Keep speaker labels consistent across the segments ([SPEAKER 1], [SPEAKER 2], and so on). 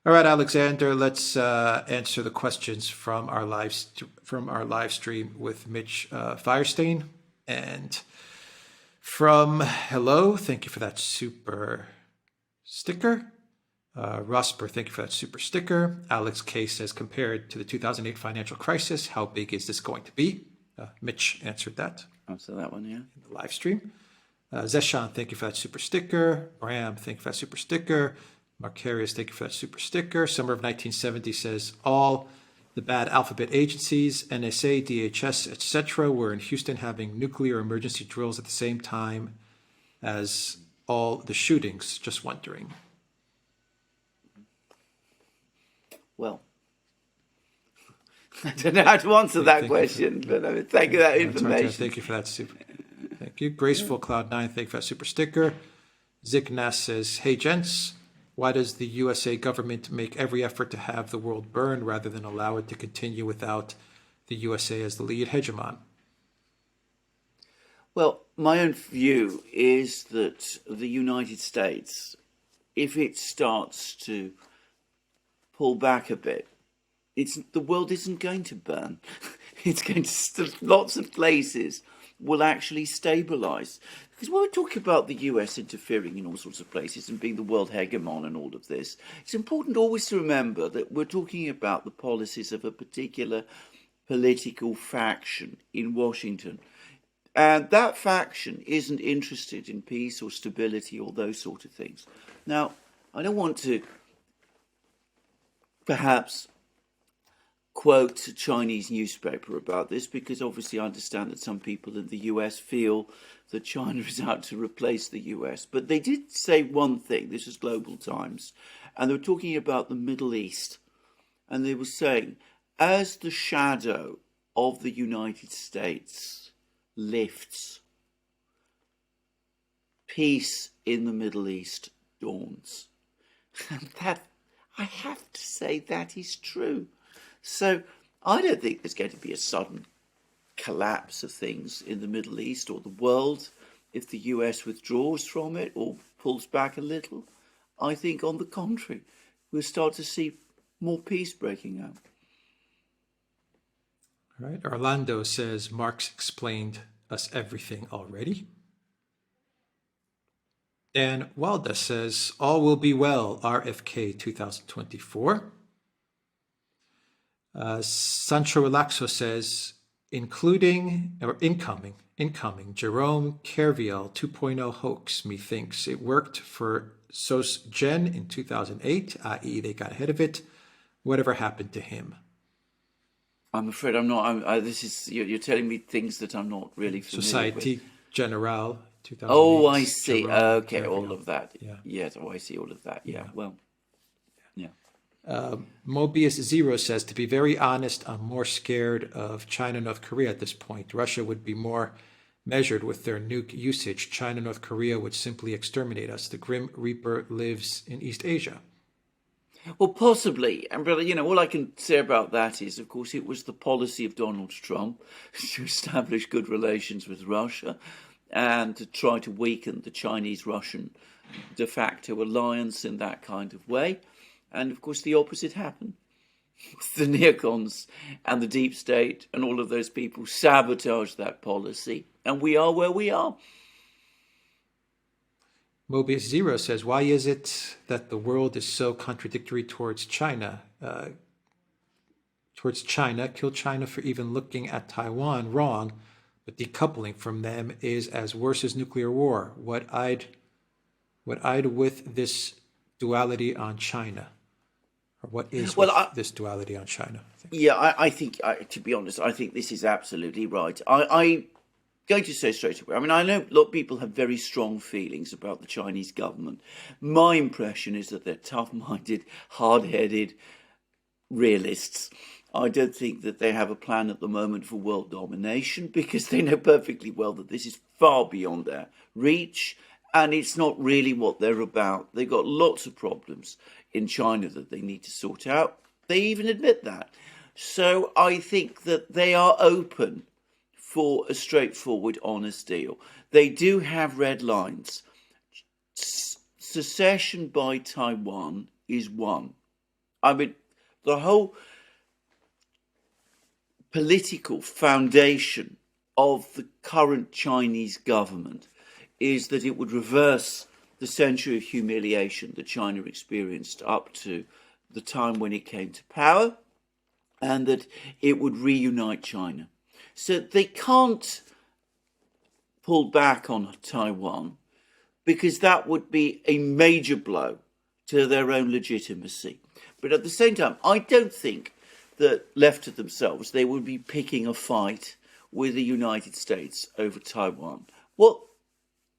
[SPEAKER 1] All right, Alexander, let's answer the questions from our live stream with Mitch Feierstein. And from hello, thank you for that super sticker. Rusper, thank you for that super sticker. Alex K says, compared to the 2008 financial crisis, how big is this going to be? Mitch answered that.
[SPEAKER 2] Answer that one, yeah.
[SPEAKER 1] In the live stream. Zeshan, thank you for that super sticker. Bram, thank you for that super sticker. Marcarius, thank you for that super sticker. Summer of 1970 says, all the bad alphabet agencies, NSA, DHS, etc., were in Houston having nuclear emergency drills at the same time as all the shootings. Just wondering.
[SPEAKER 2] Well, I don't know how to answer that question, but I mean, thank you for that information.
[SPEAKER 1] Thank you for that super. Thank you. Graceful Cloud9, thank you for that super sticker. Zignas says, hey, gents, why does the USA government make every effort to have the world burn rather than allow it to continue without the USA as the lead hegemon?
[SPEAKER 2] Well, my own view is that the United States, if it starts to pull back a bit, the world isn't going to burn. It's going to, lots of places will actually stabilize. Because when we're talking about the US interfering in all sorts of places and being the world hegemon and all of this, it's important always to remember that we're talking about the policies of a particular political faction in Washington. And that faction isn't interested in peace or stability or those sort of things. Now, I don't want to perhaps quote a Chinese newspaper about this, because obviously I understand that some people in the US feel that China is out to replace the US. But they did say one thing, this is Global Times, and they were talking about the Middle East. And they were saying, as the shadow of the United States lifts, peace in the Middle East dawns. And that, I have to say, that is true. So I don't think there's going to be a sudden collapse of things in the Middle East or the world if the US withdraws from it or pulls back a little. I think, on the contrary, we'll start to see more peace breaking out.
[SPEAKER 1] All right. Orlando says, Marx explained us everything already. Dan Walda says, all will be well, RFK 2024. Sancho Relaxo says, incoming, Jerome Kerviel 2.0 hoax, methinks. It worked for Sos Gen in 2008, i.e. they got ahead of it. Whatever happened to him?
[SPEAKER 2] I'm afraid I'm not. This is you're telling me things that I'm not really familiar
[SPEAKER 1] Society
[SPEAKER 2] with.
[SPEAKER 1] Generale 2008.
[SPEAKER 2] Oh, I see.
[SPEAKER 1] Jerome
[SPEAKER 2] Okay,
[SPEAKER 1] Kerviel.
[SPEAKER 2] all of that.
[SPEAKER 1] Yeah.
[SPEAKER 2] Yes, oh, I see all of that. Yeah. Well, yeah.
[SPEAKER 1] Mobius Zero says, to be very honest, I'm more scared of China, North Korea at this point. Russia would be more measured with their nuke usage. China, North Korea would simply exterminate us. The Grim Reaper lives in East Asia.
[SPEAKER 2] Well, possibly. But, all I can say about that is, of course, it was the policy of Donald Trump to establish good relations with Russia and to try to weaken the Chinese-Russian de facto alliance in that kind of way. And, of course, the opposite happened. The neocons and the deep state and all of those people sabotaged that policy. And we are where we are.
[SPEAKER 1] Mobius Zero says, why is it that the world is so contradictory towards China? Kill China for even looking at Taiwan wrong, but decoupling from them is as worse as nuclear war. What I'd with this duality on China? Or what is this duality on China?
[SPEAKER 2] I think, to be honest, I think this is absolutely right. I'm going to say straight away, I know a lot of people have very strong feelings about the Chinese government. My impression is that they're tough-minded, hard-headed realists. I don't think that they have a plan at the moment for world domination, because they know perfectly well that this is far beyond their reach, and it's not really what they're about. They've got lots of problems in China that they need to sort out. They even admit that. So I think that they are open for a straightforward, honest deal. They do have red lines. Secession by Taiwan is one. I mean, the whole political foundation of the current Chinese government is that it would reverse the century of humiliation that China experienced up to the time when it came to power, and that it would reunite China. So they can't pull back on Taiwan because that would be a major blow to their own legitimacy. But at the same time, I don't think that left to themselves, they would be picking a fight with the United States over Taiwan. Well,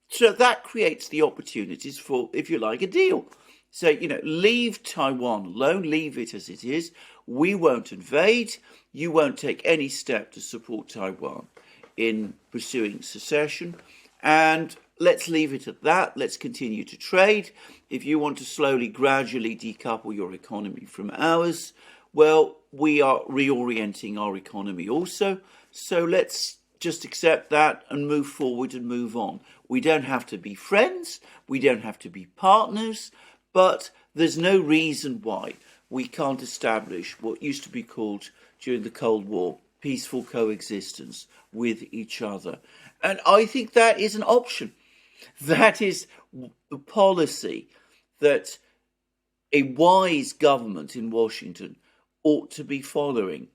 [SPEAKER 2] so that creates the opportunities for, if you like, a deal. So, leave Taiwan alone, leave it as it is. We won't invade. You won't take any step to support Taiwan in pursuing secession. And let's leave it at that. Let's continue to trade. If you want to slowly, gradually decouple your economy from ours, well, we are reorienting our economy also. So let's just accept that and move forward and move on. We don't have to be friends. We don't have to be partners. But there's no reason why we can't establish what used to be called during the Cold War peaceful coexistence with each other. And I think that is an option. That is the policy that a wise government in Washington ought to be following.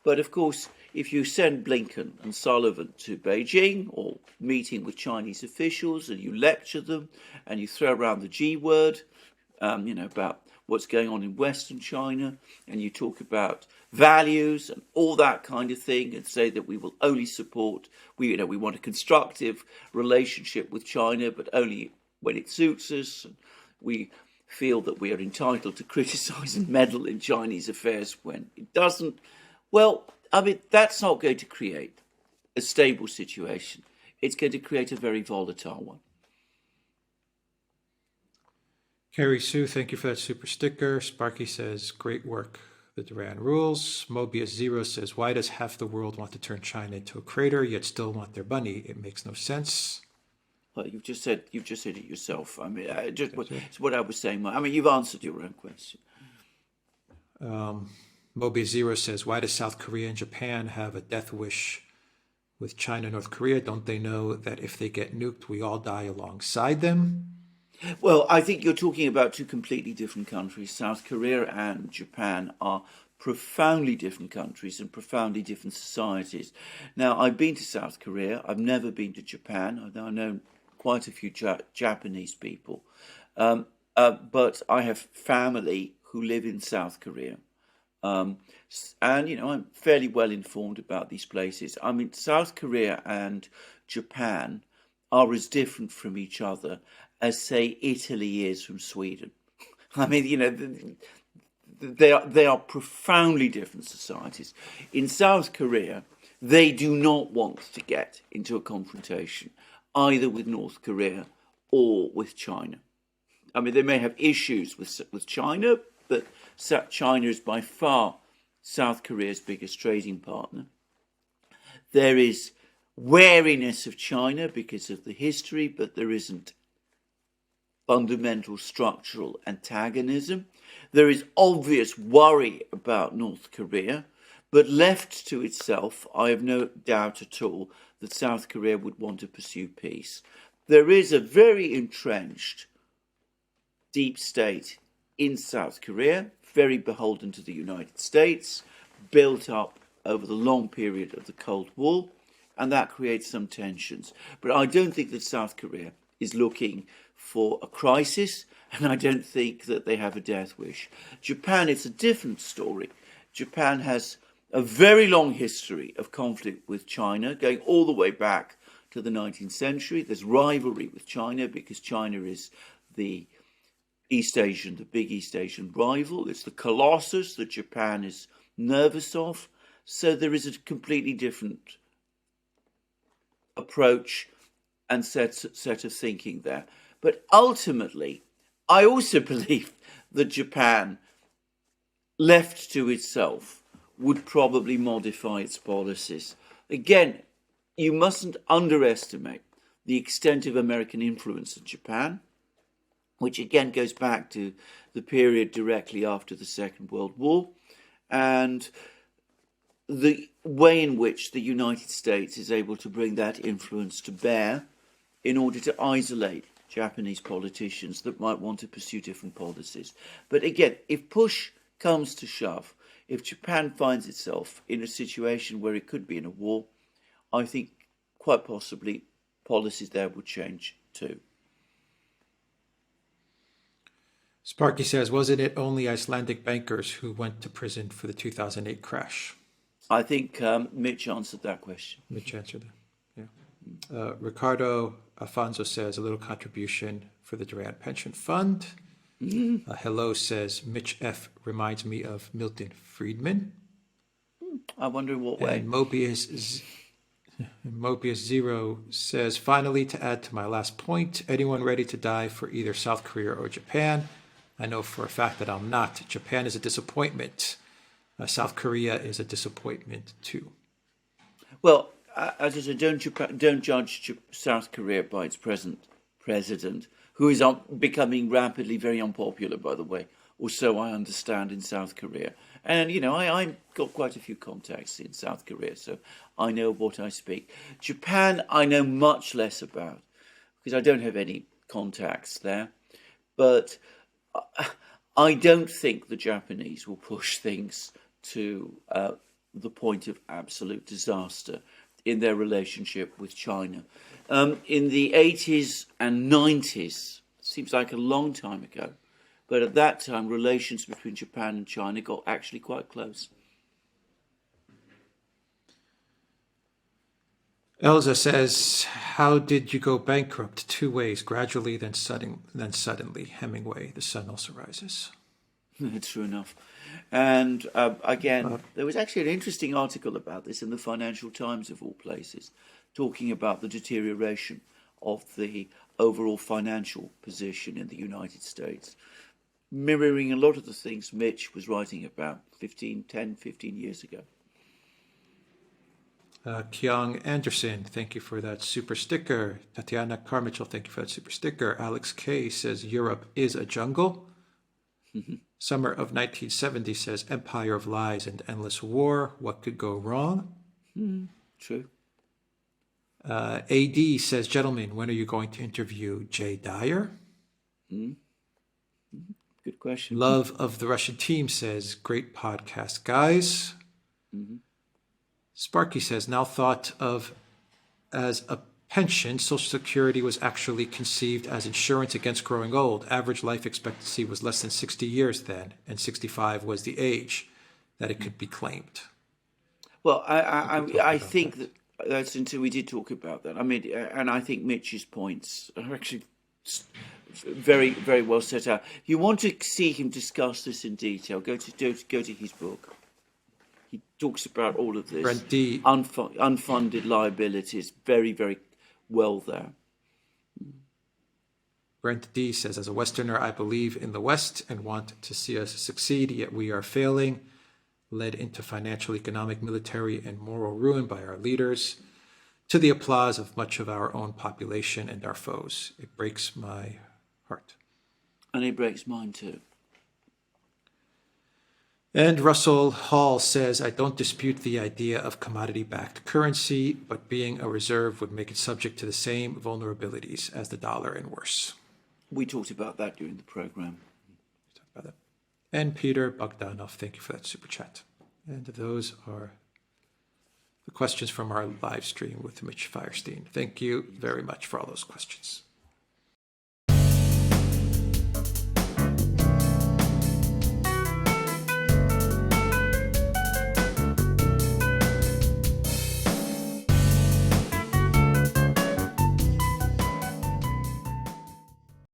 [SPEAKER 2] But of course, if you send Blinken and Sullivan to Beijing or meeting with Chinese officials and you lecture them and you throw around the G word, about what's going on in Western China, and you talk about values and all that kind of thing, and say that we will only support, we want a constructive relationship with China, but only when it suits us, and we feel that we are entitled to criticize and meddle in Chinese affairs when it doesn't. Well, that's not going to create a stable situation. It's going to create a very volatile one.
[SPEAKER 1] Carrie Sue, thank you for that super sticker. Sparky says, great work. The Duran rules. Mobius Zero says, why does half the world want to turn China into a crater yet still want their money? It makes no sense.
[SPEAKER 2] Well, you've just said it yourself. It's what I was saying. You've answered your own question.
[SPEAKER 1] Mobius Zero says, why does South Korea and Japan have a death wish with China and North Korea? Don't they know that if they get nuked, we all die alongside them?
[SPEAKER 2] Well, I think you're talking about two completely different countries. South Korea and Japan are profoundly different countries and profoundly different societies. Now, I've been to South Korea. I've never been to Japan. I know quite a few Japanese people. But I have family who live in South Korea. And, I'm fairly well informed about these places. South Korea and Japan are as different from each other as, say, Italy is from Sweden. They are profoundly different societies. In South Korea, they do not want to get into a confrontation either with North Korea or with China. They may have issues with China, but China is by far South Korea's biggest trading partner. There is wariness of China because of the history, but there isn't fundamental structural antagonism. There is obvious worry about North Korea, but left to itself, I have no doubt at all that South Korea would want to pursue peace. There is a very entrenched deep state in South Korea, very beholden to the United States, built up over the long period of the Cold War, and that creates some tensions. But I don't think that South Korea is looking for a crisis, and I don't think that they have a death wish. Japan, it's a different story. Japan has a very long history of conflict with China, going all the way back to the 19th century. There's rivalry with China because China is the big East Asian rival. It's the colossus that Japan is nervous of. So there is a completely different approach and set of thinking there. But ultimately, I also believe that Japan, left to itself, would probably modify its policies. Again, you mustn't underestimate the extent of American influence in Japan, which again goes back to the period directly after the Second World War, and the way in which the United States is able to bring that influence to bear in order to isolate Japanese politicians that might want to pursue different policies. But again, if push comes to shove, if Japan finds itself in a situation where it could be in a war, I think quite possibly policies there would change too.
[SPEAKER 1] Sparky says, wasn't it only Icelandic bankers who went to prison for the 2008 crash?
[SPEAKER 2] I think Mitch answered that question.
[SPEAKER 1] Mitch answered that. Yeah. Ricardo Alfonso says, a little contribution for the Duran Pension Fund. Hello says, Mitch F. reminds me of Milton Friedman.
[SPEAKER 2] I wonder in what way.
[SPEAKER 1] And Mobius Zero says, finally, to add to my last point, anyone ready to die for either South Korea or Japan? I know for a fact that I'm not. Japan is a disappointment. South Korea is a disappointment too.
[SPEAKER 2] Well, as I said, don't judge South Korea by its present president, who is becoming rapidly very unpopular, by the way, or so I understand, in South Korea. And, you know, I've got quite a few contacts in South Korea, so I know what I speak. Japan, I know much less about, because I don't have any contacts there. But I don't think the Japanese will push things to the point of absolute disaster in their relationship with China. In the 80s and 90s, seems like a long time ago, but at that time, relations between Japan and China got actually quite close.
[SPEAKER 1] Elza says, how did you go bankrupt? 2 ways, gradually, then suddenly. Hemingway, The Sun Also Rises.
[SPEAKER 2] True enough. And again, there was actually an interesting article about this in the Financial Times, of all places, talking about the deterioration of the overall financial position in the United States, mirroring a lot of the things Mitch was writing about 15 years ago.
[SPEAKER 1] Kyung Anderson, thank you for that super sticker. Tatiana Carmichael, thank you for that super sticker. Alex K says, Europe is a jungle. Summer of 1970 says, empire of lies and endless war. What could go wrong?
[SPEAKER 2] True.
[SPEAKER 1] AD says, gentlemen, when are you going to interview Jay Dyer?
[SPEAKER 2] Good question.
[SPEAKER 1] Love of the Russian team says, great podcast, guys. Sparky says, now thought of as a pension, Social Security was actually conceived as insurance against growing old. Average life expectancy was less than 60 years then, and 65 was the age that it could be claimed.
[SPEAKER 2] Well, I think that's until we did talk about that. I mean, and I think Mitch's points are actually very, very well set out. You want to see him discuss this in detail, go to his book. He talks about all of this.
[SPEAKER 1] Brent D.
[SPEAKER 2] Unfunded liabilities, very, very well there.
[SPEAKER 1] Brent D says, as a Westerner, I believe in the West and want to see us succeed, yet we are failing, led into financial, economic, military, and moral ruin by our leaders, to the applause of much of our own population and our foes. It breaks my heart.
[SPEAKER 2] And it breaks mine too.
[SPEAKER 1] And Russell Hall says, I don't dispute the idea of commodity-backed currency, but being a reserve would make it subject to the same vulnerabilities as the dollar and worse.
[SPEAKER 2] We talked about that during the program.
[SPEAKER 1] And Peter Bogdanov, thank you for that super chat. And those are the questions from our live stream with Mitch Feierstein. Thank you very much for all those questions.